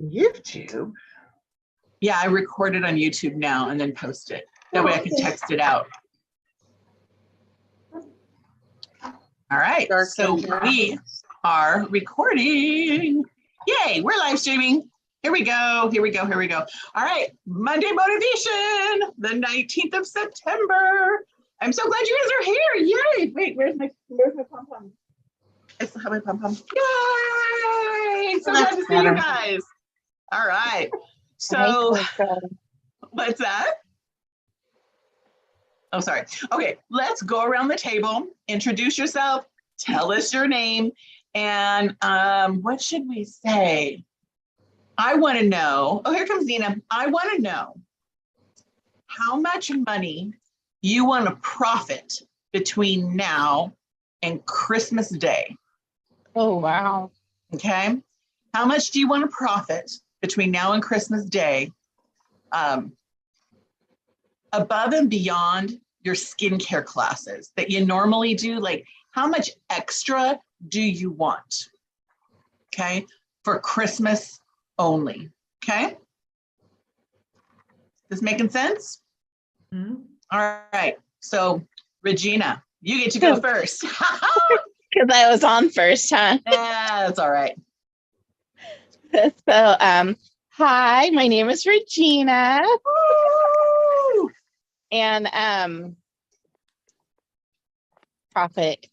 YouTube? Yeah, I record it on YouTube now and then post it. That way I can text it out. All right, so we are recording. Yay, we're live streaming. Here we go, here we go, here we go. All right, Monday Motivation, the 19th of September. I'm so glad you guys are here. Yay. Wait, where's my pom-pom? I still have my pom-pom. Yay! So glad to see you guys. All right. So what's that? Oh, sorry. Okay, let's go around the table. Introduce yourself. Tell us your name. And what should we say? I want to know. Oh, here comes Nina. I want to know how much money you want to profit between now and Christmas Day. Oh, wow. Okay. How much do you want to profit between now and Christmas Day, above and beyond your skincare classes that you normally do? Like, how much extra do you want? Okay. For Christmas only. Okay. This making sense? Mm-hmm. All right. So, Regina, you get to go first. Because I was on first, huh? Yeah, that's all right. So, hi, my name is Regina. Woo! And profit.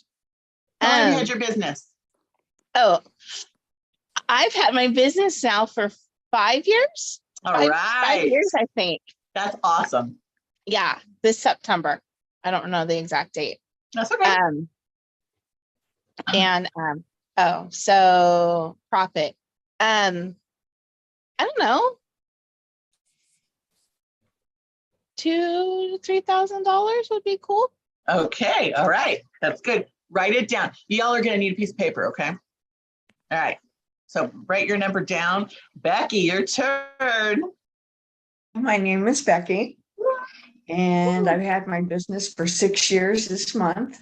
How long have you had your business? Oh, I've had my business now for 5 years. All right. 5 years, I think. That's awesome. Yeah, this September. I don't know the exact date. That's okay. So profit. I don't know. $2,000 to $3,000 would be cool. Okay, all right. That's good. Write it down. Y'all are gonna need a piece of paper, okay? All right. So write your number down. Becky, your turn. My name is Becky, and I've had my business for 6 years this month.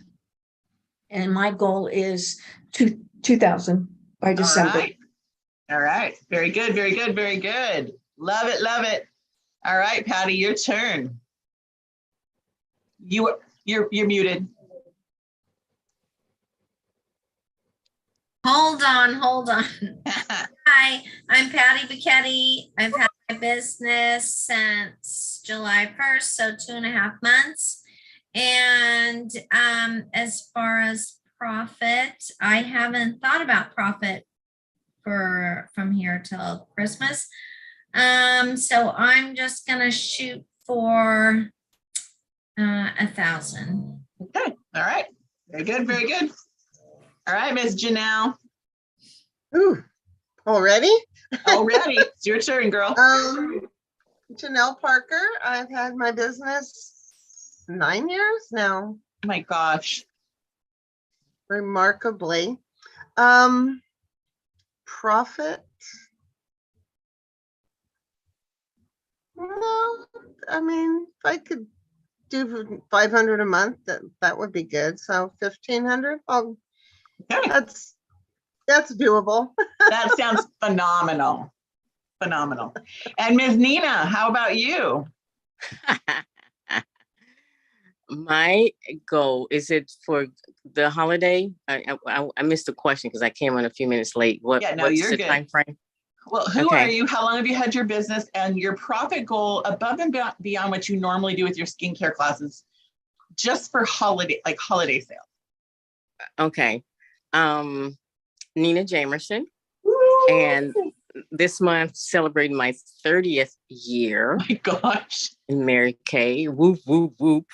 And my goal is 2,000 by December. All right. Very good, very good, very good. Love it, love it. All right, Patty, your turn. You're muted. Hold on. Hi, I'm Patty Bicchetti. I've had my business since July 1st, so 2.5 months. And as far as profit, I haven't thought about profit from here till Christmas. So I'm just gonna shoot for 1,000. Okay, all right. Very good, very good. All right, Miss Janelle. Ooh, already? Already. It's your turn, girl. Janelle Parker. I've had my business 9 years now. Oh my gosh. Remarkably. Profit. No, I mean, if I could do 500 a month, that would be good. So 1,500. Oh, okay. That's doable. That sounds phenomenal. Phenomenal. And Ms. Nina, how about you? My goal, is it for the holiday? I missed the question because I came on a few minutes late. What's the time frame? Well, who are you? How long have you had your business? And your profit goal above and beyond what you normally do with your skincare classes, just for holiday sales. Okay. Nina Jamerson. And this month celebrating my 30th year. Oh my gosh. In Mary Kay. Whoop, whoop, whoop.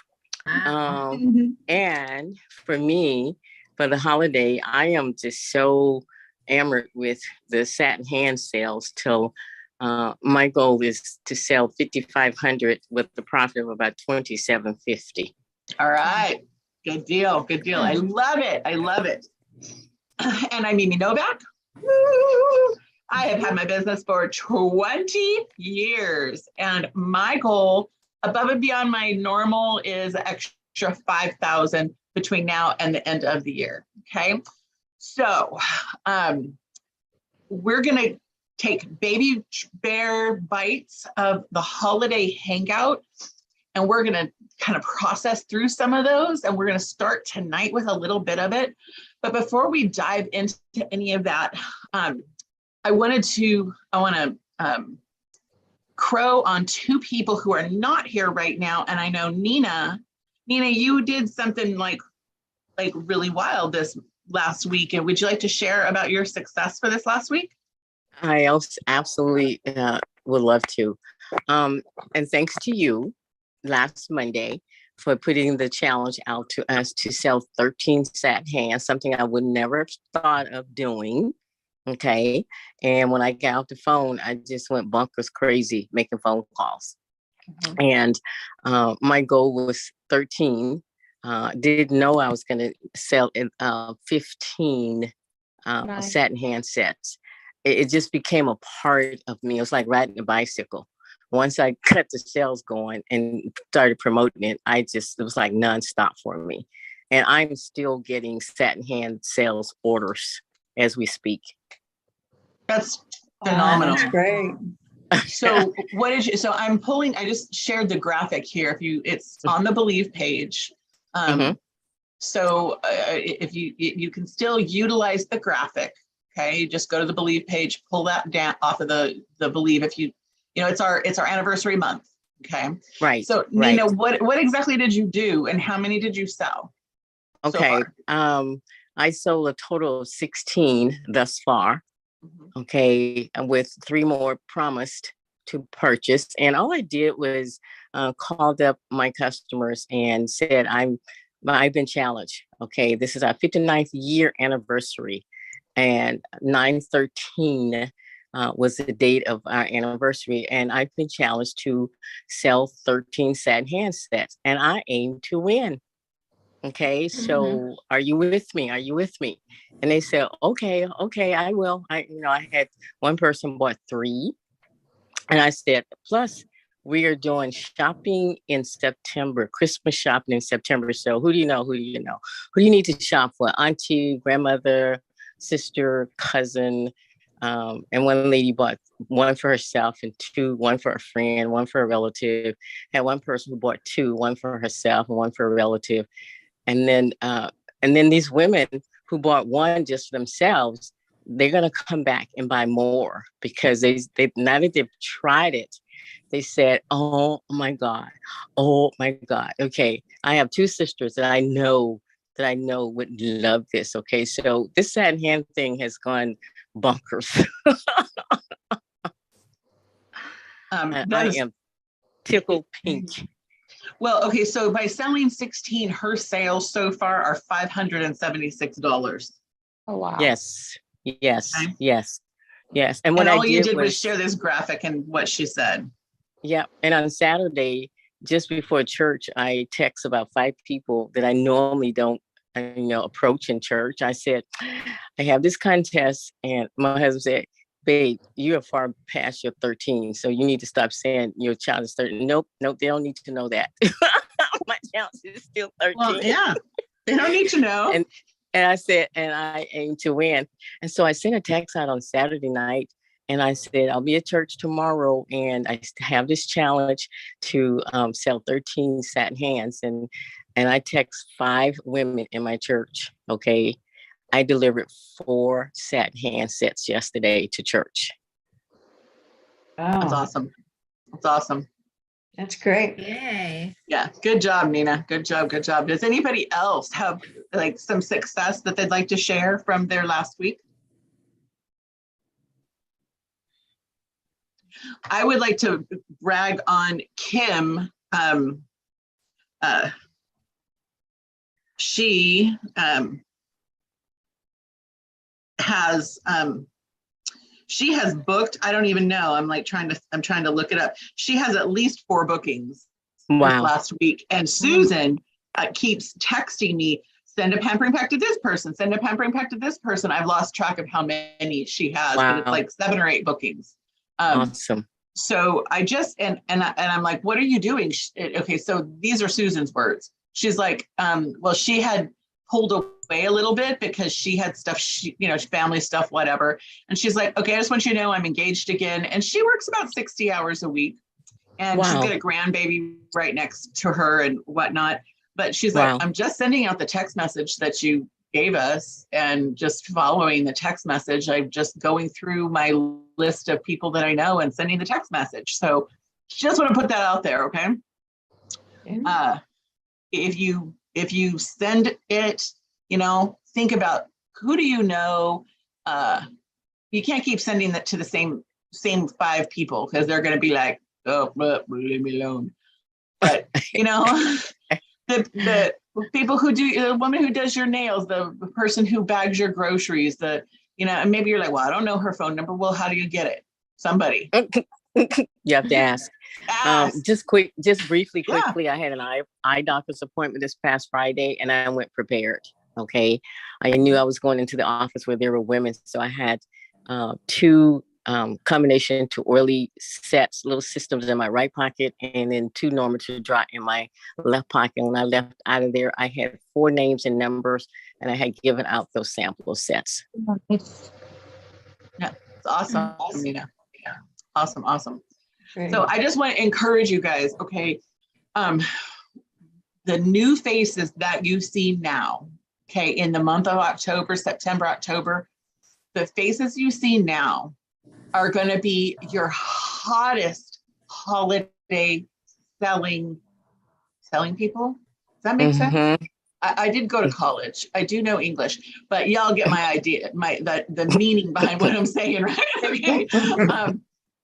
And for me, for the holiday, I am just so enamored with the satin hand sales till my goal is to sell 5,500 with the profit of about 2,750. All right. Good deal. Good deal. I love it. I love it. And I'm Mimi Novak. Woo! I have had my business for 20 years. And my goal above and beyond my normal is extra 5,000 between now and the end of the year. Okay. So we're going to take baby bear bites of the holiday hangout, and we're going to kind of process through some of those. And we're going to start tonight with a little bit of it. But before we dive into any of that, I want to crow on two people who are not here right now. And I know Nina, you did something like really wild this last week. And would you like to share about your success for this last week? I also absolutely would love to. And thanks to you last Monday for putting the challenge out to us to sell 13 satin hands, something I would never have thought of doing. Okay. And when I got off the phone, I just went bonkers crazy making phone calls. And my goal was 13. Didn't know I was going to sell 15 Nice. satin hand sets. It just became a part of me. It was like riding a bicycle. Once I cut the sales going and started promoting it, it was like nonstop for me. And I'm still getting satin hand sales orders as we speak. That's phenomenal. That's great. So I just shared the graphic here. It's on the Believe page. So if you can still utilize the graphic, okay, just go to the Believe page, pull that down off of the Believe. If it's our anniversary month. Okay. Right. So right. Nina, what exactly did you do and how many did you sell? Okay. So I sold a total of 16 thus far. Okay. And with 3 more promised to purchase. And all I did was called up my customers and said, I've been challenged. Okay. This is our 59th year anniversary, and 9/13 was the date of our anniversary. And I've been challenged to sell 13 satin hand sets, and I aim to win. Okay, so are you with me? Are you with me? And they said, okay, I will. I had one person bought 3, and I said, plus we are doing shopping in September, Christmas shopping in September. So who do you know? Who do you need to shop for? Auntie, grandmother, sister, cousin. And one lady bought 1 for herself and 2, 1 for a friend, 1 for a relative. Had one person who bought 2, 1 for herself and 1 for a relative. And then these women who bought 1 just for themselves, they're gonna come back and buy more because they now that they've tried it, they said, oh my God. Okay, I have 2 sisters that I know would love this. Okay, so this satin hand thing has gone bonkers. I am tickled pink. Well, okay, so by selling 16, her sales so far are $576. Oh, wow. Yes. Okay. And what all I you did was share this graphic and what she said. Yeah. And on Saturday, just before church, I text about 5 people that I normally don't, approach in church. I said, I have this contest, and my husband said, babe, you are far past your 13, so you need to stop saying your child is 13. Nope, they don't need to know that. My child is still 13. Well, yeah, they don't need to know. And I said, and I aim to win. And so I sent a text out on Saturday night, and I said, I'll be at church tomorrow, and I have this challenge to sell 13 satin hands. And I text 5 women in my church, okay? I delivered 4 satin hand sets yesterday to church. Wow. That's awesome. That's awesome. That's great. Yay. Yeah. Good job, Nina. Good job. Does anybody else have like some success that they'd like to share from their last week? I would like to brag on Kim. She has booked, I don't even know, I'm trying to look it up. She has at least 4 bookings this last week. And Susan keeps texting me, send a pampering pack to this person, send a pampering pack to this person. I've lost track of how many she has, but it's like 7 or 8 bookings. Awesome. So I just, and I'm like, what are you doing? Okay, so these are Susan's words. She's like, well, she had pulled away a little bit because she had stuff, family stuff, whatever. And she's like, okay, I just want you to know I'm engaged again. And she works about 60 hours a week. And she's Wow. got a grandbaby right next to her and whatnot. But she's Wow. like, I'm just sending out the text message that you gave us and just following the text message. I'm just going through my list of people that I know and sending the text message. So just want to put that out there, okay? If you send it, think about who do you know. You can't keep sending that to the same 5 people because they're going to be like, oh, leave me alone. But the people who do, the woman who does your nails, the person who bags your groceries, and maybe you're like, well, I don't know her phone number. Well, how do you get it? Somebody. You have to ask. Ask. Just briefly, quickly, I had an eye doctor's appointment this past Friday and I went prepared. Okay. I knew I was going into the office where there were women. So I had 2 combination to oily sets, little systems in my right pocket, and then 2 normal to dry in my left pocket. When I left out of there, I had 4 names and numbers, and I had given out those sample sets. It's awesome. Yeah. Awesome. Great. So I just want to encourage you guys, okay? The new faces that you see now, okay, in the month of October, September, October, the faces you see now are going to be your hottest holiday selling people. Does that make sense? I did go to college. I do know English, but y'all get my idea, the meaning behind what I'm saying, right? Okay.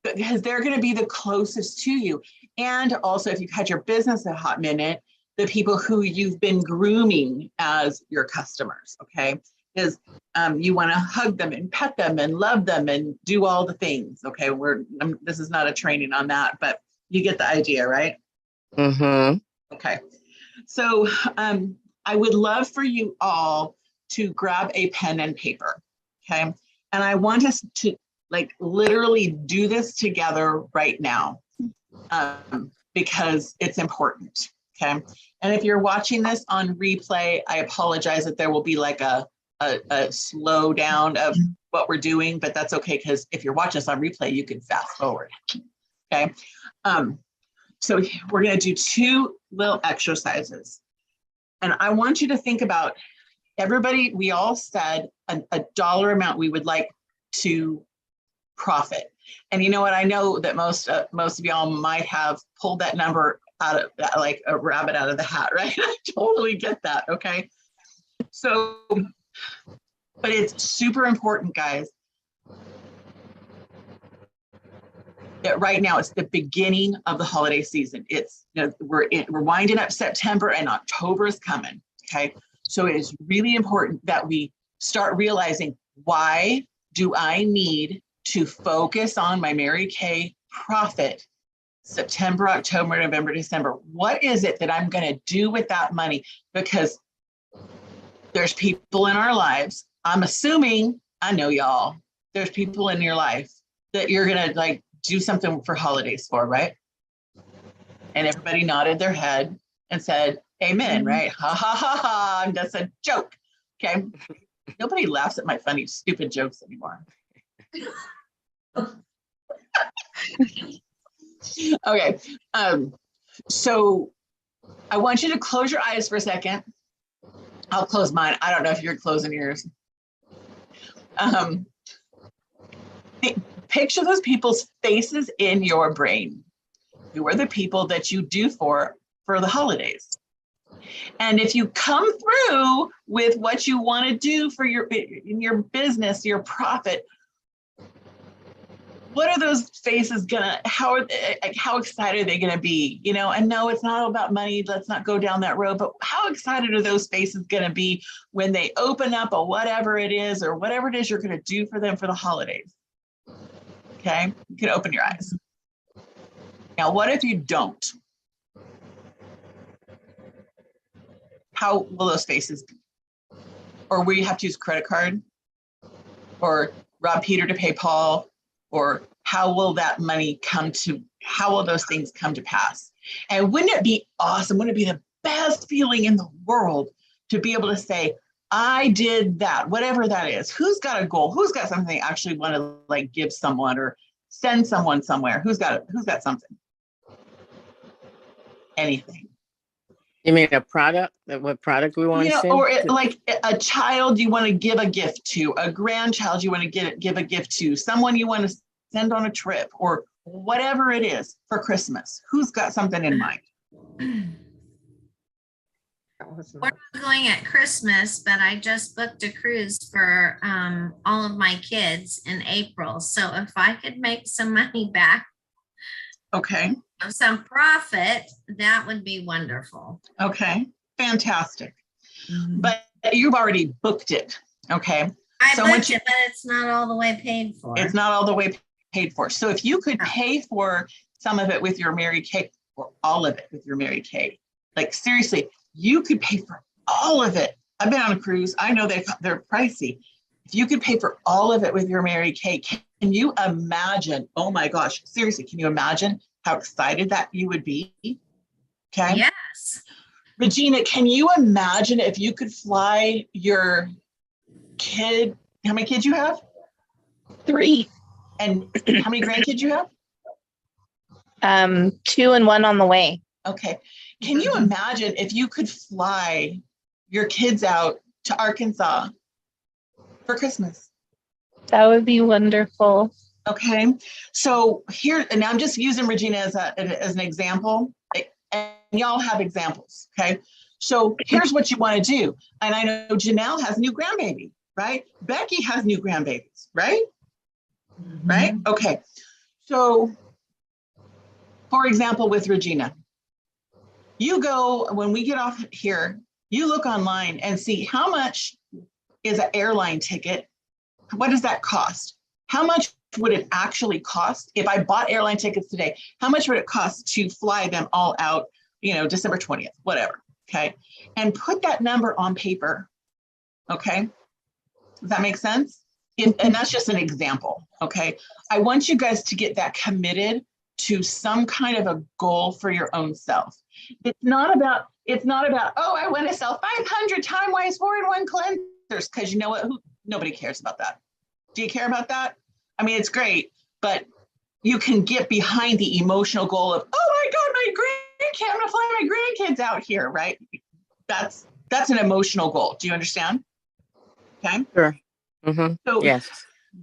Because they're going to be the closest to you. And also, if you've had your business a hot minute, the people who you've been grooming as your customers, okay? Is you want to hug them and pet them and love them and do all the things. Okay, this is not a training on that, but you get the idea, right? Okay, so I would love for you all to grab a pen and paper, okay? And I want us to literally do this together right now because it's important, okay? And if you're watching this on replay, I apologize that there will be a slow down of what we're doing, but that's okay because if you're watching us on replay, you can fast forward. Okay. So we're going to do 2 little exercises. And I want you to think about everybody, we all said a dollar amount we would like to profit. And you know what? I know that most of y'all might have pulled that number out of like a rabbit out of the hat, right? I totally get that. Okay. So, but it's super important, guys, that right now it's the beginning of the holiday season. It's, we're winding up September and October is coming, okay? So it is really important that we start realizing, why do I need to focus on my Mary Kay profit September, October, November, December? What is it that I'm going to do with that money? Because there's people in our lives, I'm assuming, I know y'all, there's people in your life that you're going to do something for holidays for, right? And everybody nodded their head and said, amen, right? Ha, ha, ha, ha, that's a joke, okay? Nobody laughs at my funny, stupid jokes anymore. Okay, so I want you to close your eyes for a second. I'll close mine. I don't know if you're closing yours. Picture those people's faces in your brain. Who are the people that you do for the holidays? And if you come through with what you want to do for in your business, your profit, what are those faces how excited are they gonna be? And no, it's not all about money. Let's not go down that road, but how excited are those faces gonna be when they open up whatever it is or whatever it is you're gonna do for them for the holidays? Okay, you can open your eyes. Now, what if you don't? How will those faces be? Or will you have to use a credit card? Or rob Peter to pay Paul? Or how will that money how will those things come to pass? And wouldn't it be awesome? Wouldn't it be the best feeling in the world to be able to say, I did that, whatever that is. Who's got a goal? Who's got something they actually want to like give someone or send someone somewhere? Who's got something? Anything. You mean a product? What product we want to send? Or like a child you want to give a gift to, a grandchild you want to give a gift to, someone you want to send on a trip, or whatever it is for Christmas. Who's got something in mind? We're not going at Christmas, but I just booked a cruise for all of my kids in April. So if I could make some money back, Okay. some profit, that would be wonderful. Okay. Fantastic. But you've already booked it. Okay. I So booked once you- it, but it's not all the way paid for. It's not all the way paid for. So if you could No. pay for some of it with your Mary Kay, or all of it with your Mary Kay, like seriously, you could pay for all of it. I've been on a cruise. I know they're pricey. If you could pay for all of it with your Mary Kay, can you imagine? Oh my gosh, seriously, can you imagine how excited that you would be? Okay. Yes. Regina, can you imagine if you could fly your kid? How many kids you have? 3, And how many grandkids you have? 2 and 1 on the way. Okay. Can you imagine if you could fly your kids out to Arkansas for Christmas? That would be wonderful. Okay. So here, and I'm just using Regina as an example, and y'all have examples. Okay. So here's what you want to do. And I know Janelle has a new grandbaby, right? Becky has new grandbabies, right? Right? Okay. So for example, with Regina, you go, when we get off here, you look online and see how much is an airline ticket. What does that cost? How much would it actually cost if I bought airline tickets today? How much would it cost to fly them all out, December 20th, whatever, okay? And put that number on paper, okay? Does that make sense? And that's just an example, okay? I want you guys to get that committed to some kind of a goal for your own self. It's not about, oh, I want to sell 500 Time-Wise 4-in-1 cleansers, because you know what? Nobody cares about that. Do you care about that? I mean, it's great, but you can get behind the emotional goal of, oh my God, I'm gonna fly my grandkids out here, right? That's an emotional goal. Do you understand? Okay. Sure. Mm-hmm. So Yes.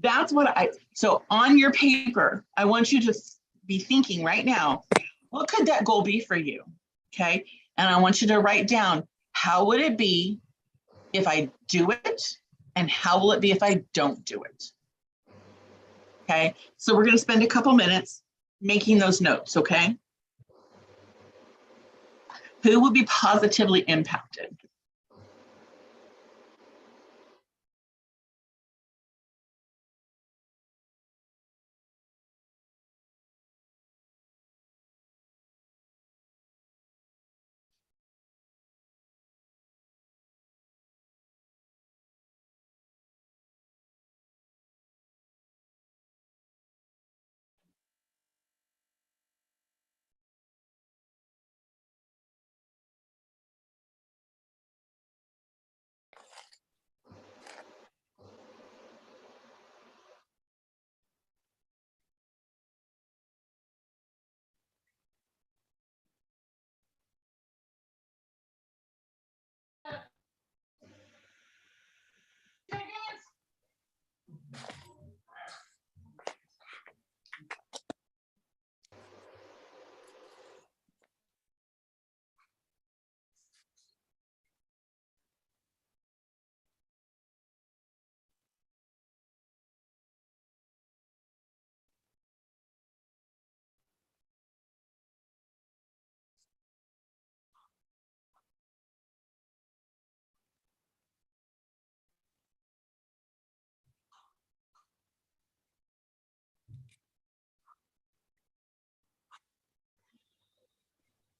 that's so on your paper, I want you to be thinking right now, what could that goal be for you? Okay. And I want you to write down, how would it be if I do it? And how will it be if I don't do it? Okay. So we're going to spend a couple minutes making those notes. Okay. Who will be positively impacted?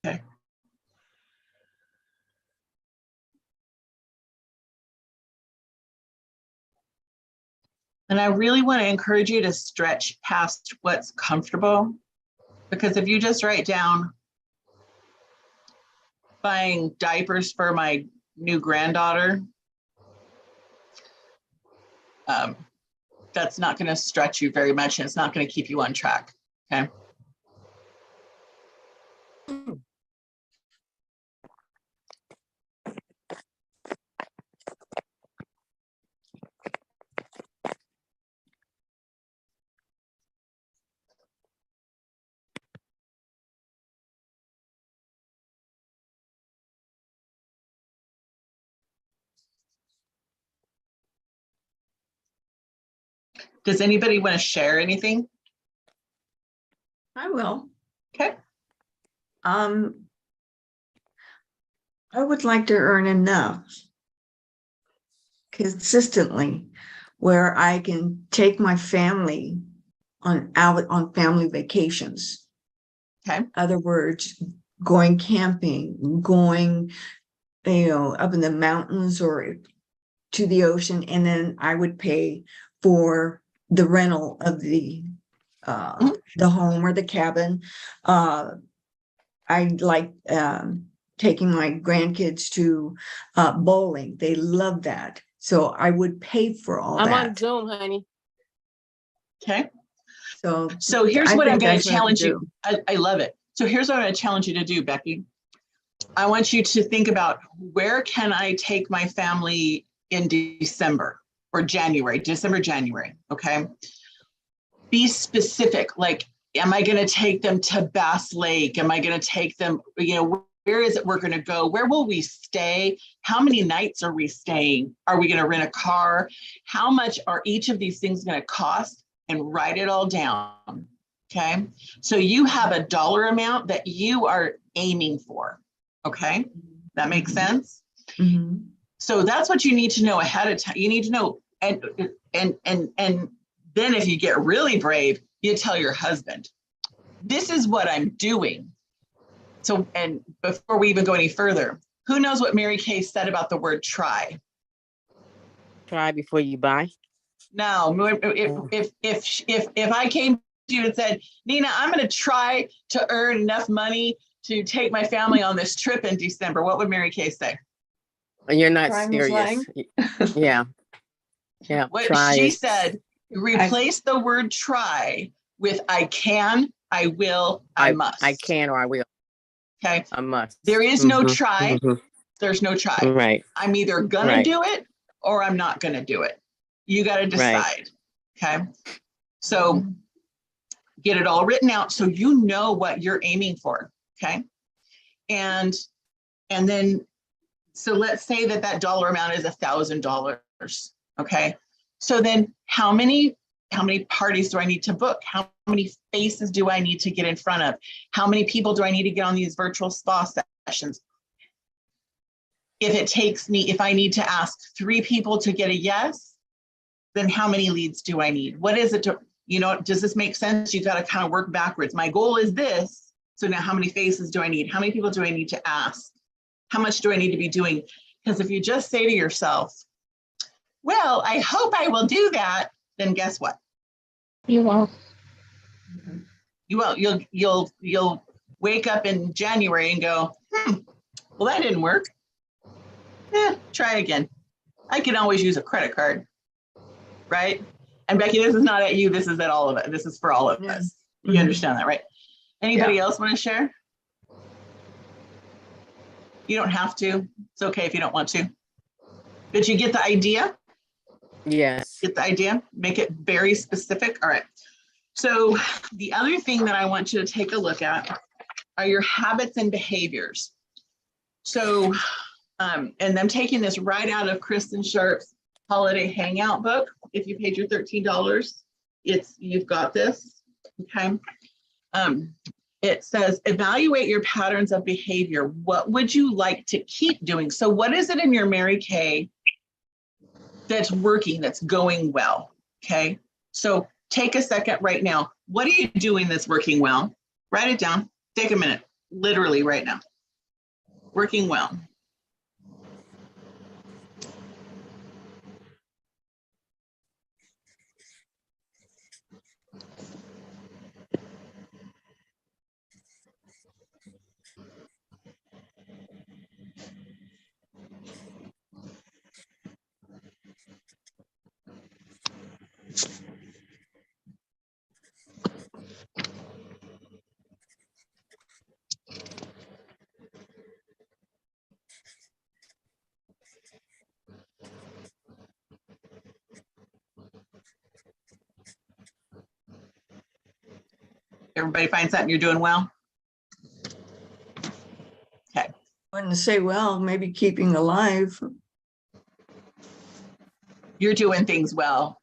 Okay. And I really want to encourage you to stretch past what's comfortable, because if you just write down buying diapers for my new granddaughter, that's not going to stretch you very much, and it's not going to keep you on track. Okay. Does anybody want to share anything? I will. Okay. I would like to earn enough consistently where I can take my family out on family vacations. Okay. Other words, going camping, going, up in the mountains or to the ocean, and then I would pay for the rental of the home or the cabin. I like taking my grandkids to bowling. They love that. So I would pay for all I'm on that. Zoom, honey. Okay. So So here's I what I'm think going that's to what I challenge could you. I love it. So here's what I'm going to challenge you to do, Becky. I want you to think about, where can I take my family in December or January, January. Okay. Be specific. Like, am I going to take them to Bass Lake? Am I going to take them, where is it we're going to go? Where will we stay? How many nights are we staying? Are we going to rent a car? How much are each of these things going to cost? And write it all down. Okay. So you have a dollar amount that you are aiming for. Okay. That makes sense. Mhm. So that's what you need to know ahead of time. You need to know, and then if you get really brave, you tell your husband, this is what I'm doing. So, and before we even go any further, who knows what Mary Kay said about the word try? Try before you buy. No, if I came to you and said, Nina, I'm going to try to earn enough money to take my family on this trip in December, what would Mary Kay say? You're not Try, Miss serious. Lang? Yeah. Yeah. What Try she is- said, replace the word try with I can, I will, I must. I can or I will. Okay. I must. There is no try. Mhm. There's no try. Right. I'm either going to do it or I'm not going to do it. You got to decide. Okay. So get it all written out so you know what you're aiming for. Okay. And then, so let's say that dollar amount is $1,000. Okay. So then how many parties do I need to book? How many faces do I need to get in front of? How many people do I need to get on these virtual spa sessions? If I need to ask 3 people to get a yes, then how many leads do I need? What is it to, does this make sense? You got to kind of work backwards. My goal is this. So now how many faces do I need? How many people do I need to ask? How much do I need to be doing? Because if you just say to yourself, well, I hope I will do that, then guess what? You won't. You won't. You'll wake up in January and go, well, that didn't work. Try again. I can always use a credit card, right? And Becky, this is not at you. This is at all of it. This is for all of us. You understand that, right? Anybody else want to share? You don't have to. It's okay if you don't want to. Did you get the idea? Yes. Get the idea? Make it very specific. All right. So the other thing that I want you to take a look at are your habits and behaviors. So, and I'm taking this right out of Kristen Sharp's Holiday Hangout book. If you paid your $13, you've got this. Okay. It says, evaluate your patterns of behavior. What would you like to keep doing? So what is it in your Mary Kay that's working, that's going well? Okay. So take a second right now. What are you doing that's working well? Write it down. Take a minute, literally right now. Working well. Everybody find something you're doing well? Wouldn't say, well, maybe keeping alive. You're doing things well.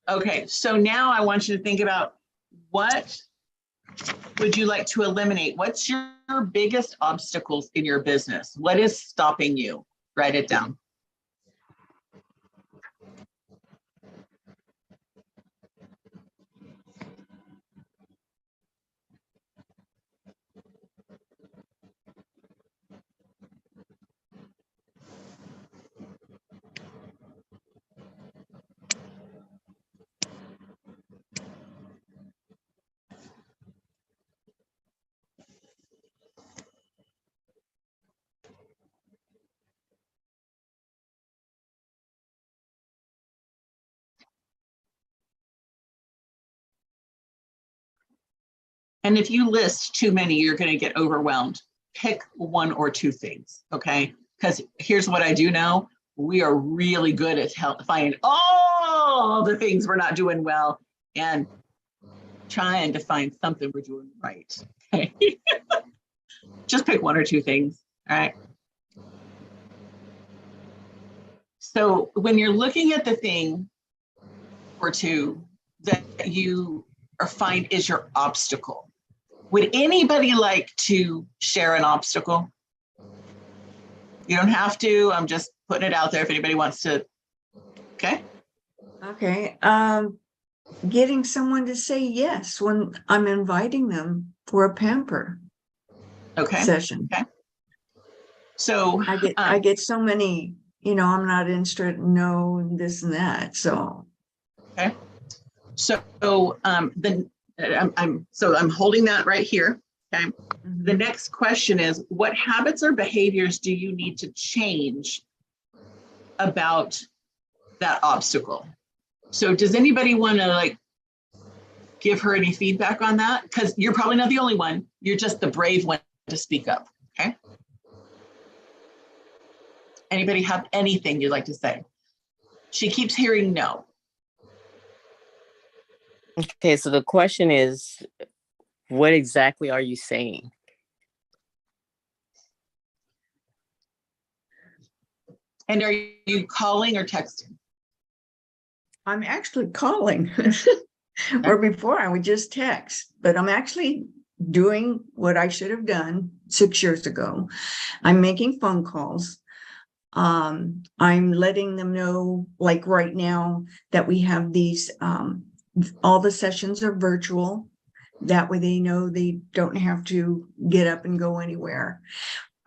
Okay, so now I want you to think about what would you like to eliminate? What's your biggest obstacles in your business? What is stopping you? Write it down. And if you list too many, you're going to get overwhelmed. Pick one or two things, okay? Because here's what I do know. We are really good at finding all the things we're not doing well and trying to find something we're doing right, okay? Just pick one or two things, all right? So when you're looking at the thing or two that you find is your obstacle, would anybody like to share an obstacle? You don't have to. I'm just putting it out there if anybody wants to. Okay. Okay. Getting someone to say yes when I'm inviting them for a pamper Okay. session. Okay. So I get so many, I'm not interested, no, and this and that. So. Okay. So then I'm holding that right here. Okay. The next question is, what habits or behaviors do you need to change about that obstacle? So does anybody want to give her any feedback on that? Because you're probably not the only one. You're just the brave one to speak up. Okay. Anybody have anything you'd like to say? She keeps hearing no. Okay, so the question is, what exactly are you saying? And are you calling or texting? I'm actually calling. Or before I would just text, but I'm actually doing what I should have done 6 years ago. I'm making phone calls. I'm letting them know, like right now, that we have these, all the sessions are virtual. That way they know they don't have to get up and go anywhere,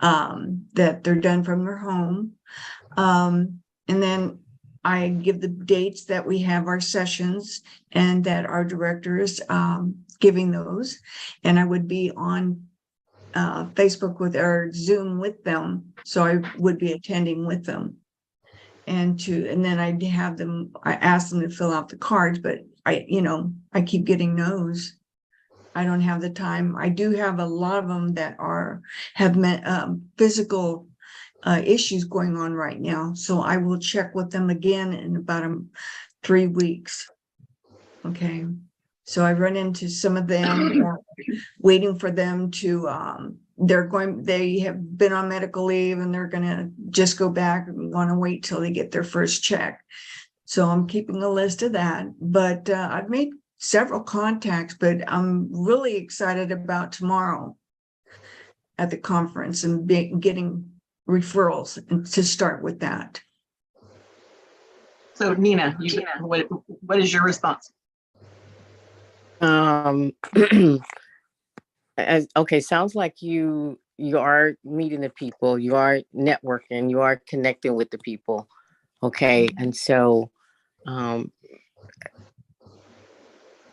that they're done from their home. And then I give the dates that we have our sessions and that our director is giving those. And I would be on Facebook with or Zoom with them. So I would be attending with them. And then I'd have them, I asked them to fill out the cards, but I keep getting no's. I don't have the time. I do have a lot of them that have met physical issues going on right now. So I will check with them again in about 3 weeks. Okay. So I run into some of them or waiting for them to, they have been on medical leave and they're going to just go back and want to wait till they get their first check. So I'm keeping a list of that, but I've made several contacts, but I'm really excited about tomorrow at the conference and getting referrals and to start with that. So Nina, what is your response? Okay, sounds like you are meeting the people, you are networking, you are connecting with the people. Okay, and so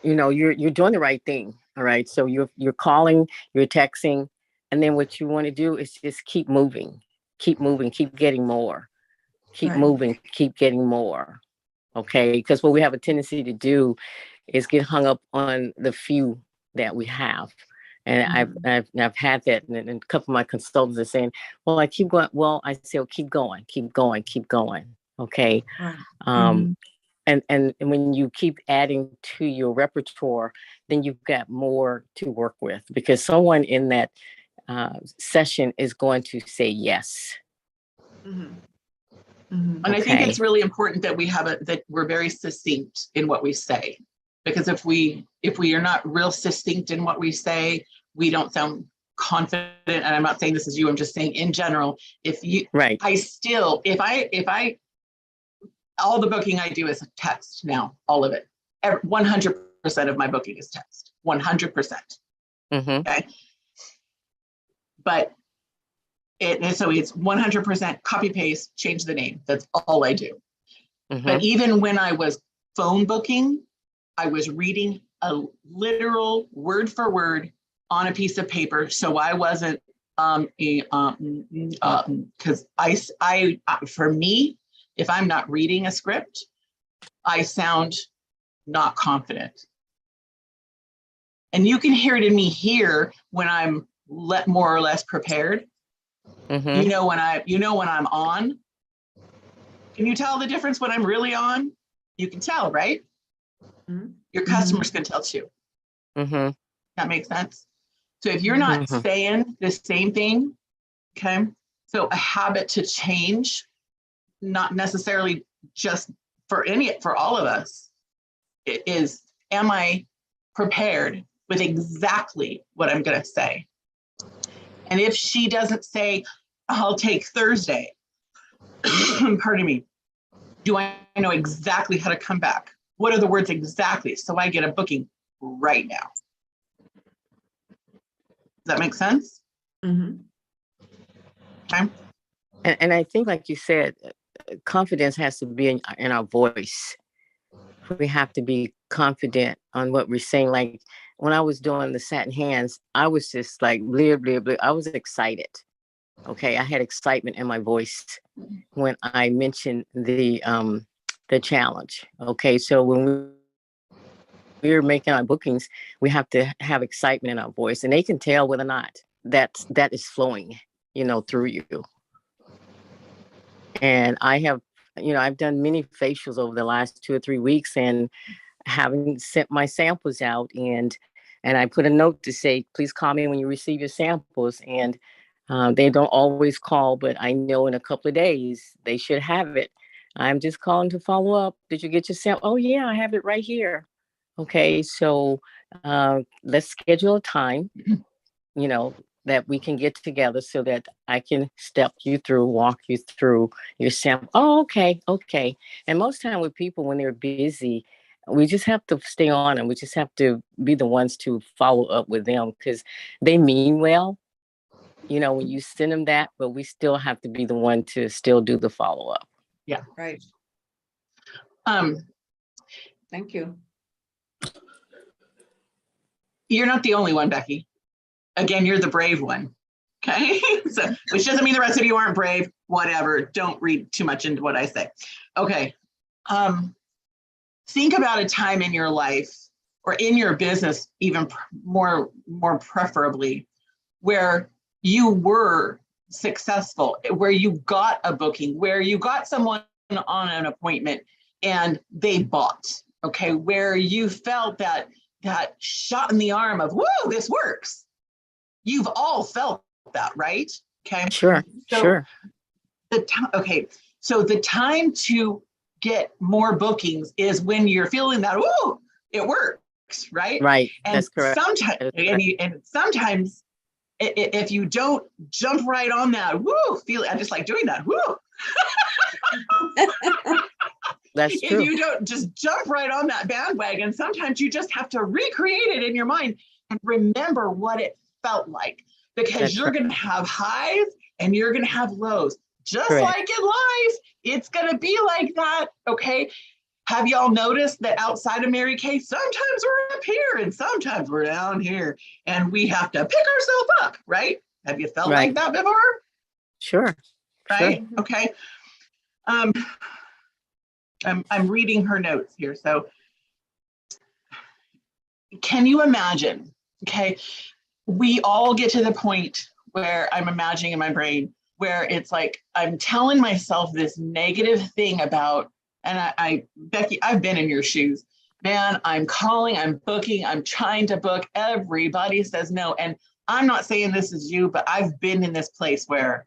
you're doing the right thing. All right, so you're calling, you're texting, and then what you want to do is just keep moving, keep getting more, keep Right. moving, keep getting more. Okay, because what we have a tendency to do is get hung up on the few that we have. And I've had that, and a couple of my consultants are saying, "Well, I keep going." Well, I say, "Well, keep going, keep going, keep going." Okay, Right. um, and when you keep adding to your repertoire, then you've got more to work with because someone in that session is going to say yes. And I think it's really important that that we're very succinct in what we say, because if we are not real succinct in what we say, we don't sound confident. And I'm not saying this is you, I'm just saying in general, Right. All the booking I do is text now, all of it. 100% of my booking is text, 100%. Okay. But so it's 100% copy paste, change the name. That's all I do. But even when I was phone booking, I was reading a literal word for word on a piece of paper. So I wasn't, because for me, if I'm not reading a script, I sound not confident. And you can hear it in me here when I'm more or less prepared. You know when I'm on. Can you tell the difference when I'm really on? You can tell, right? Your customers can tell too. That makes sense. So if you're not saying the same thing, okay, so a habit to change, not necessarily just for all of us, it is, am I prepared with exactly what I'm going to say? And if she doesn't say, I'll take Thursday, pardon me, do I know exactly how to come back? What are the words exactly? So I get a booking right now. Does that make sense? Okay. And I think, like you said, confidence has to be in our voice. We have to be confident on what we're saying. Like when I was doing the satin hands, I was just like, blah, blah, blah. I was excited. Okay. I had excitement in my voice when I mentioned the challenge. Okay. So when we're making our bookings, we have to have excitement in our voice, and they can tell whether or not that is flowing, through you. And I've done many facials over the last 2 or 3 weeks, and having sent my samples out, and I put a note to say, please call me when you receive your samples. And they don't always call, but I know in a couple of days they should have it. I'm just calling to follow up. Did you get your sample? Oh yeah, I have it right here. Okay, so let's schedule a time, that we can get together so that I can walk you through your sample. Oh, okay. And most time with people, when they're busy, we just have to stay on and we just have to be the ones to follow up with them because they mean well, when you send them that, but we still have to be the one to still do the follow-up. Yeah. Right. Thank you. You're not the only one, Becky. Again, you're the brave one. Okay. So, which doesn't mean the rest of you aren't brave, whatever. Don't read too much into what I say. Okay. Think about a time in your life or in your business, even more preferably, where you were successful, where you got a booking, where you got someone on an appointment and they bought, okay, where you felt that shot in the arm of, whoa, this works. You've all felt that, right? Okay. Sure. So the time to get more bookings is when you're feeling that, ooh, it works, right? Right. And that's correct. Sometimes if you don't jump right on that, I just like doing that, That's true. If you don't just jump right on that bandwagon, sometimes you just have to recreate it in your mind and remember what it felt like, because you're going to have highs and you're going to have lows. Just like in life, it's going to be like that. Okay. Have y'all noticed that outside of Mary Kay, sometimes we're up here and sometimes we're down here and we have to pick ourselves up, right? Have you felt like that before? Sure. Right. Sure. Okay. I'm reading her notes here. So can you imagine? Okay. We all get to the point where I'm imagining in my brain where it's like I'm telling myself this negative thing about, and I Becky, I've been in your shoes. Man, I'm calling, I'm booking, I'm trying to book. Everybody says no. And I'm not saying this is you, but I've been in this place where,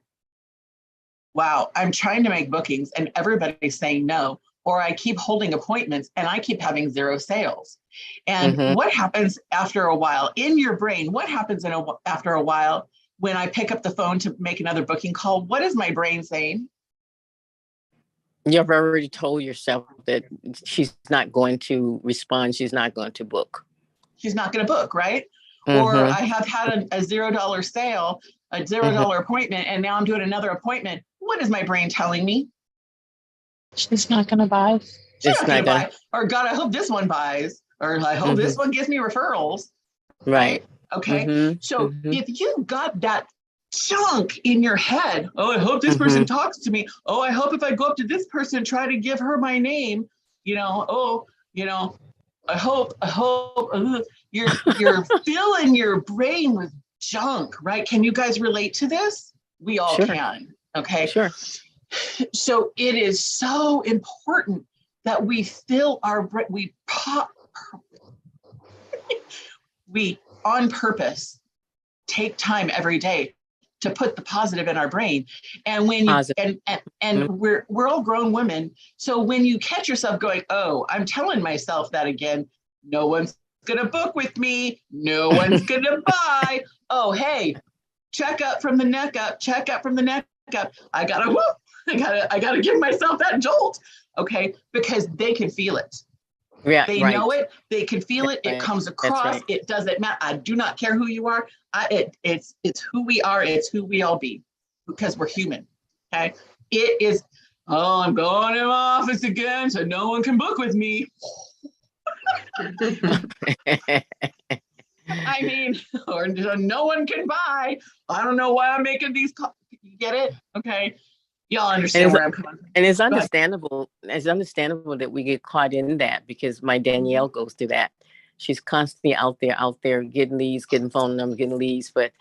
wow, I'm trying to make bookings and everybody's saying no, or I keep holding appointments and I keep having zero sales. And what happens after a while in your brain? What happens after a while when I pick up the phone to make another booking call? What is my brain saying? You've already told yourself that she's not going to respond. She's not going to book. She's not going to book, right? Or I have had a $0 sale, a $0 appointment, and now I'm doing another appointment. What is my brain telling me? She's not going to buy. She's not going to buy. Or God, I hope this one buys. Or I hope this one gives me referrals. Right. Okay. So if you got that chunk in your head, oh, I hope this person talks to me. Oh, I hope if I go up to this person, try to give her my name, I hope you're filling your brain with junk, right? Can you guys relate to this? We all can. Okay. Sure. So it is so important that we fill our we on purpose take time every day to put the positive in our brain. And when you and we're all grown women. So when you catch yourself going, oh, I'm telling myself that again, no one's gonna book with me, no one's gonna buy. Oh, hey, check up from the neck up, check up from the neck up. I gotta give myself that jolt. Okay, because they can feel it. Yeah, they know it. They can feel it. It comes across. It doesn't matter. I do not care who you are. It's who we are. It's who we all be, because we're human. Okay. It is. Oh, I'm going in my office again, so no one can book with me. I mean, or no one can buy. I don't know why I'm making these calls. You get it? Okay. Y'all understand where I'm coming from. And it's understandable. It's understandable that we get caught in that, because my Danielle goes through that. She's constantly out there getting leads, getting phone numbers, getting leads, but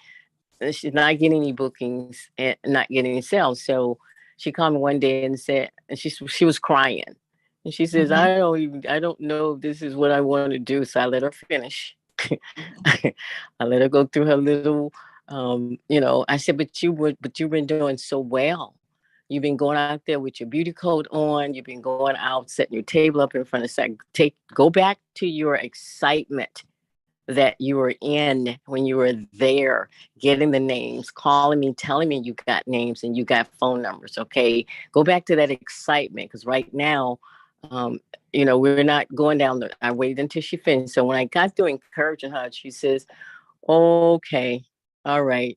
she's not getting any bookings and not getting any sales. So she called me one day and said, and she was crying, and she says, I don't know if this is what I want to do. So I let her finish. I let her go through her little, I said, but you've been doing so well. You've been going out there with your beauty coat on. You've been going out, setting your table up in front of go back to your excitement that you were in when you were there, getting the names, calling me, telling me you got names and you got phone numbers. Okay. Go back to that excitement. Because right now, we're not going down I waited until she finished. So when I got through encouraging her, she says, okay, all right.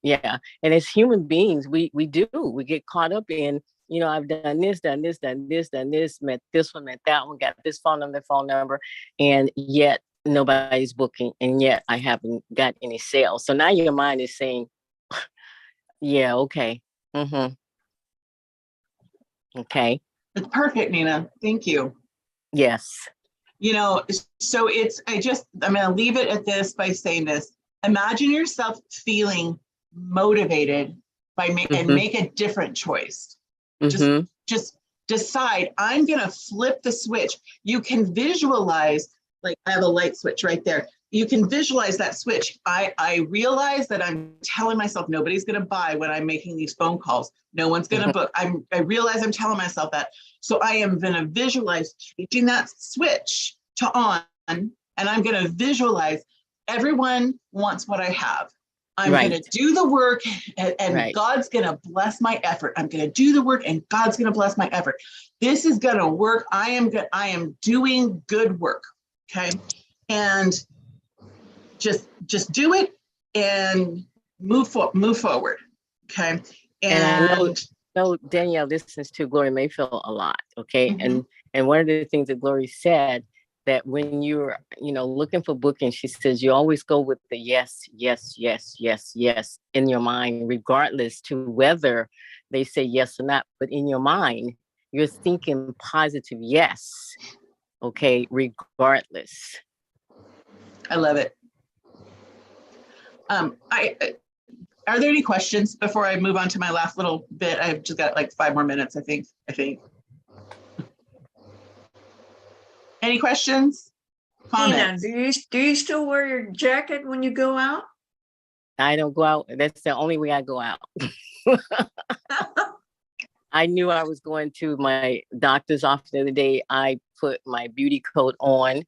Yeah. And as human beings, we get caught up in, I've done this, met this one, met that one, got this phone number, and yet nobody's booking, and yet I haven't got any sales. So now your mind is saying, yeah, okay. Okay. It's perfect, Nina. Thank you. Yes. So I'm going to leave it at this by saying this. Imagine yourself feeling motivated and make a different choice. Just decide, I'm going to flip the switch. You can visualize, like I have a light switch right there. You can visualize that switch. I realize that I'm telling myself nobody's going to buy when I'm making these phone calls. No one's going to book. I realize I'm telling myself that. So I am going to visualize changing that switch to on, and I'm going to visualize everyone wants what I have. I'm going to do the work, and God's going to bless my effort. I'm going to do the work, and God's going to bless my effort. This is going to work. I am doing good work. Okay. And just do it and move forward. Okay. And I know Danielle listens to Gloria Mayfield a lot. Okay. And one of the things that Gloria said, that when you're, looking for bookings, she says, you always go with the yes in your mind, regardless to whether they say yes or not. But in your mind, you're thinking positive yes. Okay, regardless. I love it. Are there any questions before I move on to my last little bit? I've just got like 5 more minutes, I think. Any questions? Tina, Comments? do you still wear your jacket when you go out? I don't go out. That's the only way I go out. I knew I was going to my doctor's office the other day. I put my beauty coat on,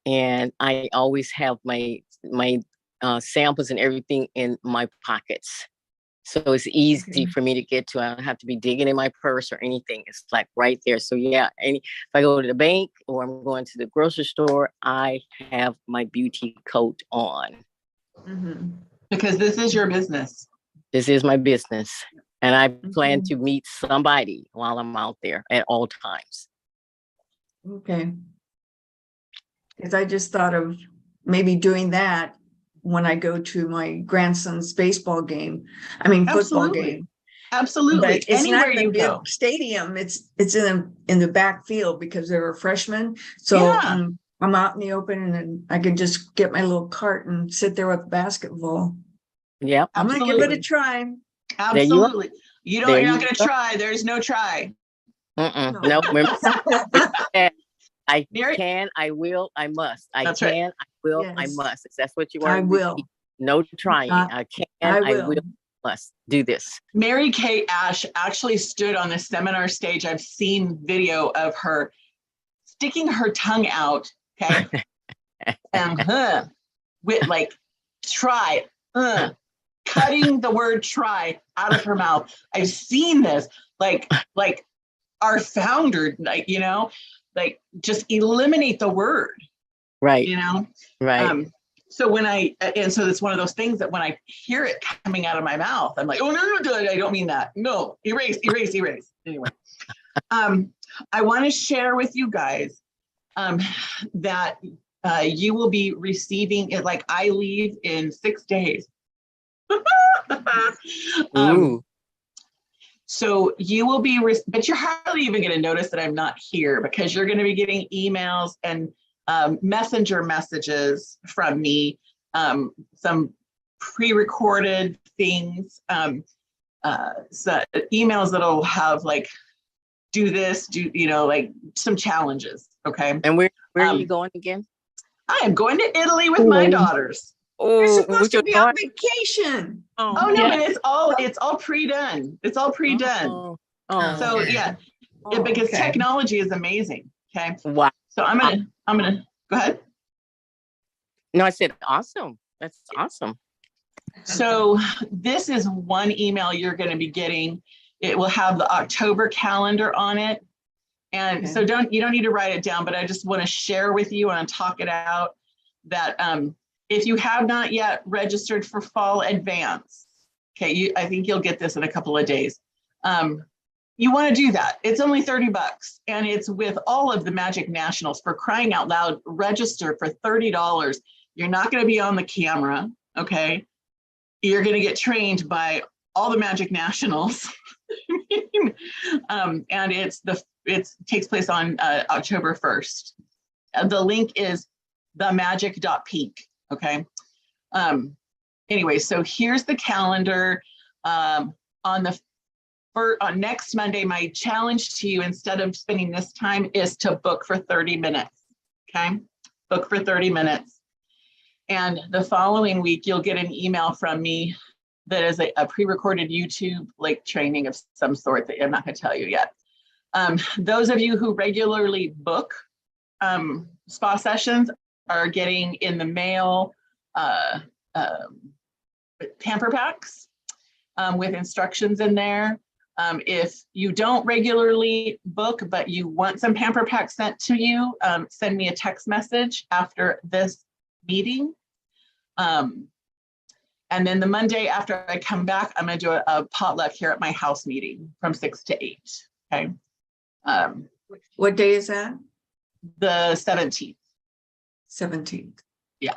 and I always have my samples and everything in my pockets. So it's easy for me to get to. I don't have to be digging in my purse or anything. It's like right there. So yeah, if I go to the bank or I'm going to the grocery store, I have my beauty coat on. Mhm. Because this is your business. This is my business. And I plan to meet somebody while I'm out there at all times. Okay. Because I just thought of maybe doing that when I go to my grandson's baseball game. I mean, football Absolutely. game. Absolutely. But it's Anywhere not in you a big go. stadium. It's in the back field because they're a freshman. So Yeah. I'm out in the open, and then I can just get my little cart and sit there with the basketball. Yep. I'm gonna give it a try. Absolutely. You're There not you going to go. try. There's no try. No, remember, I Mary- can, I will, I must. I That's right. can, I will, I Yes. must. If that's what you want I to will. repeat. No trying. I can, I will, must do this. Mary Kay Ash actually stood on the seminar stage. I've seen video of her sticking her tongue out, okay? And with like try, cutting the word try out of her mouth. I've seen this, like our founder, like, like just eliminate the word, Right. Right. So so it's one of those things that when I hear it coming out of my mouth, I'm like, oh, no, I don't mean that. No, erase. Anyway, I want to share with you guys that you will be receiving it. Like I leave in 6 days. Ooh. So you will be, but you're hardly even going to notice that I'm not here because you're going to be getting emails and messenger messages from me, some pre-recorded things, so emails that'll have like, do this, like some challenges. Okay. And where are you going again? I am going to Italy with my daughters. You're supposed with to your be on daughter? vacation. Oh no, but it's all pre-done. It's all pre-done. So yeah, because okay. technology is amazing. Okay. Wow. So I'm gonna go ahead. No, I said awesome. That's awesome. So this is one email you're going to be getting. It will have the October calendar on it. And so you don't need to write it down, but I just want to share with you and talk it out that if you have not yet registered for fall advance, okay, I think you'll get this in a couple of days. You want to do that. It's only $30 and it's with all of the Magic Nationals. For crying out loud, register for $30. You're not going to be on the camera. Okay. You're going to get trained by all the Magic Nationals. And it takes place on October 1st. The link is themagic.peak. Okay. Anyway, so here's the calendar. On next Monday, my challenge to you, instead of spending this time, is to book for 30 minutes. Okay. Book for 30 minutes. And the following week, you'll get an email from me that is a pre-recorded YouTube like training of some sort that I'm not going to tell you yet. Those of you who regularly book spa sessions are getting in the mail pamper packs with instructions in there. If you don't regularly book, but you want some pamper packs sent to you, send me a text message after this meeting. And then the Monday after I come back, I'm going to do a potluck here at my house meeting from 6 to 8. Okay. What day is that? The 17th. 17th. Yeah.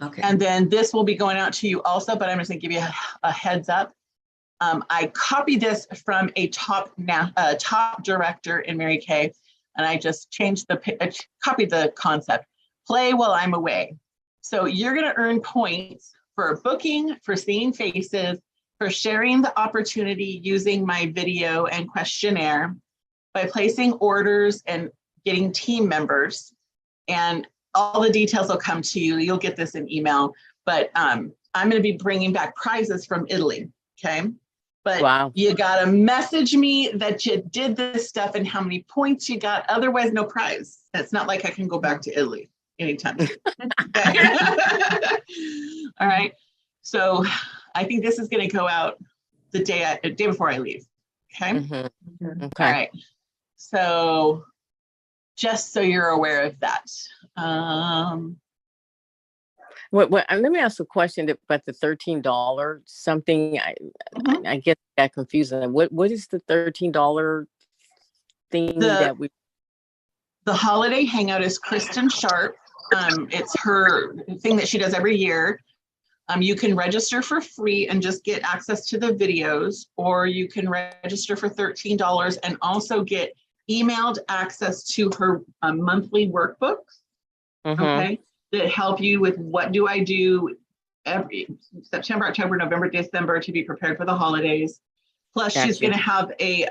Okay. And then this will be going out to you also, but I'm just going to give you a heads up. I copied this from a top director in Mary Kay, and I just changed copied the concept. Play while I'm away. So you're going to earn points for booking, for seeing faces, for sharing the opportunity using my video and questionnaire, by placing orders and getting team members. And all the details will come to you. You'll get this in email, but I'm going to be bringing back prizes from Italy. Okay. But Wow. You got to message me that you did this stuff and how many points you got. Otherwise, no prize. It's not like I can go back to Italy anytime soon. Okay. All right. So I think this is going to go out the day before I leave. Okay. Mhm. Okay. All right. So just so you're aware of that. Let me ask a question about the $13 something. I get that confused. What is the $13 thing that we? The holiday hangout is Kristen Sharp. It's her thing that she does every year. You can register for free and just get access to the videos, or you can register for $13 and also get emailed access to her monthly workbooks. Okay, that help you with what do I do every September, October, November, December to be prepared for the holidays. Plus, she's going to have a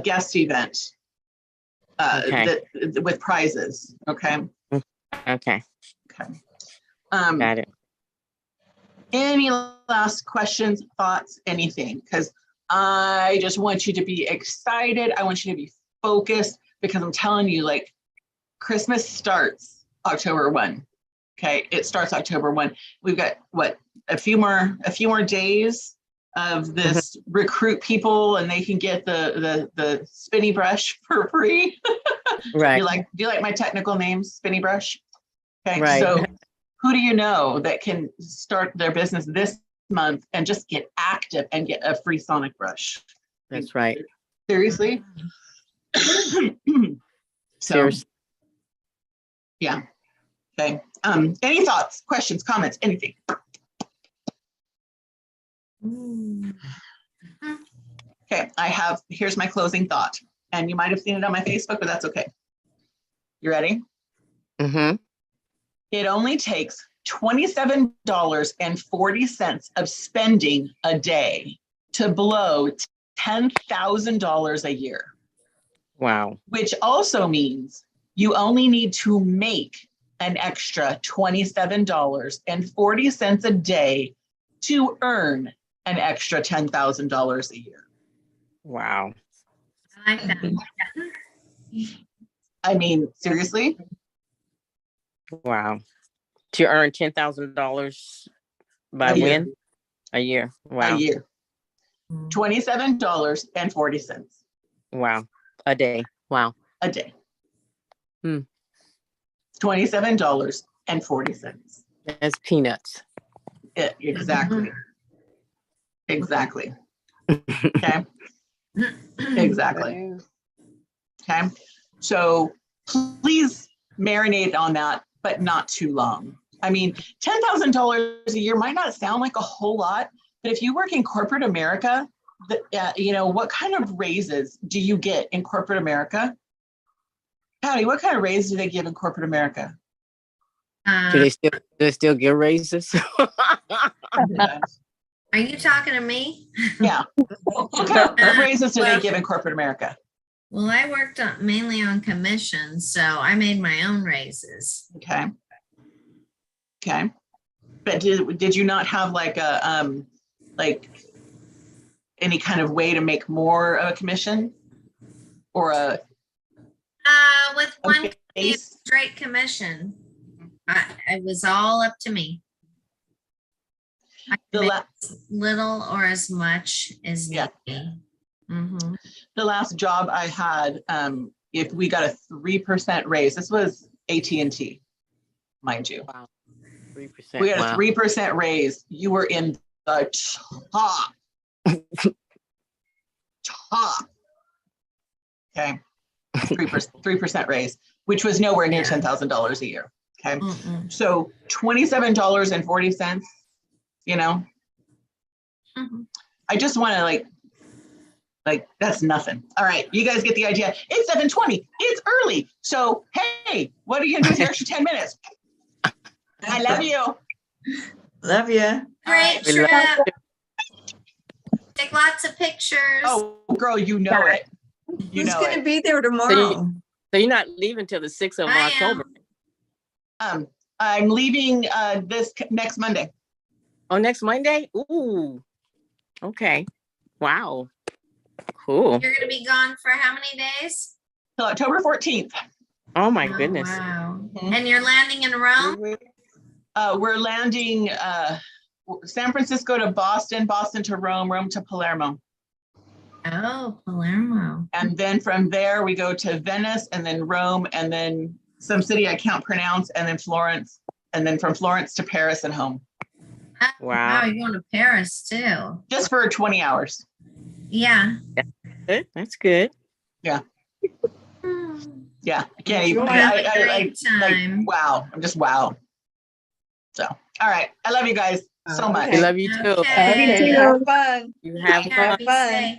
guest event with prizes. Okay. Okay. Got it. Any last questions, thoughts, anything? Because I just want you to be excited. I want you to be focused, because I'm telling you, like, Christmas starts October 1. Okay, it starts October 1. We've got a few more days of this recruit people, and they can get the spinny brush for free. Right. Do you like my technical name, spinny brush? Okay, right. So who do you know that can start their business this month and just get active and get a free sonic brush? That's right. Seriously? Seriously. Yeah. Okay. Any thoughts, questions, comments, anything? Okay, here's my closing thought. And you might have seen it on my Facebook, but that's okay. You ready? Mm-hmm. It only takes $27.40 of spending a day to blow $10,000 a year. Wow. Which also means you only need to make an extra $27.40 a day to earn an extra $10,000 a year. Wow. I like that. I mean, seriously? Wow. To earn $10,000 by when? A year. Wow. A year. $27.40. Wow. A day. Wow. A day. Hmm. $27.40. That's peanuts. Exactly. Exactly. Okay. Exactly. Okay. So please marinate on that, but not too long. I mean, $10,000 a year might not sound like a whole lot, but if you work in corporate America, what kind of raises do you get in corporate America? Patty, what kind of raise do they give in corporate America? Do they still give raises? Are you talking to me? Yeah. What kind of raises do they give in corporate America? Well, I worked mainly on commissions, so I made my own raises. Okay. Okay. But did you not have like any kind of way to make more of a commission or with one base? straight commission, it was all up to me. I could make as little or as much as needed. Mm-hmm. The last job I had, if we got a 3% raise, this was AT&T, mind you. Wow. 3%. We got a 3% raise. You were in the top. Okay. 3% raise, which was nowhere near $10,000 a year. Okay. Mm-mm. So $27.40, I just want to like that's nothing. All right, you guys get the idea. It's 7:20. It's early. So hey, what are you gonna do with your extra 10 minutes? I love you. Love you. Great We love trip. Take lots of pictures. Oh, girl, you know it. You Who's know gonna it. be there tomorrow? So you're not leaving till the 6th of I October. am. I'm leaving this next Monday. Oh, next Monday? Ooh. Okay. Wow. Cool. You're gonna be gone for how many days? Till October 14th. Oh my Oh, goodness. wow. Mhm. And you're landing in Rome? We're landing San Francisco to Boston, Boston to Rome, Rome to Palermo. Oh, Palermo. And then from there, we go to Venice and then Rome and then some city I can't pronounce and then Florence. And then from Florence to Paris and home. Oh, Wow. you're going to Paris too. Just for 20 hours. Yeah. Good. That's good. Hmm. Yeah, I can't even. Enjoy. Have a great like, time. wow. I'm just wow. So, all right. I love you guys so much. We love you too. Okay. Have fun. You have Yeah, fun. be fun. safe.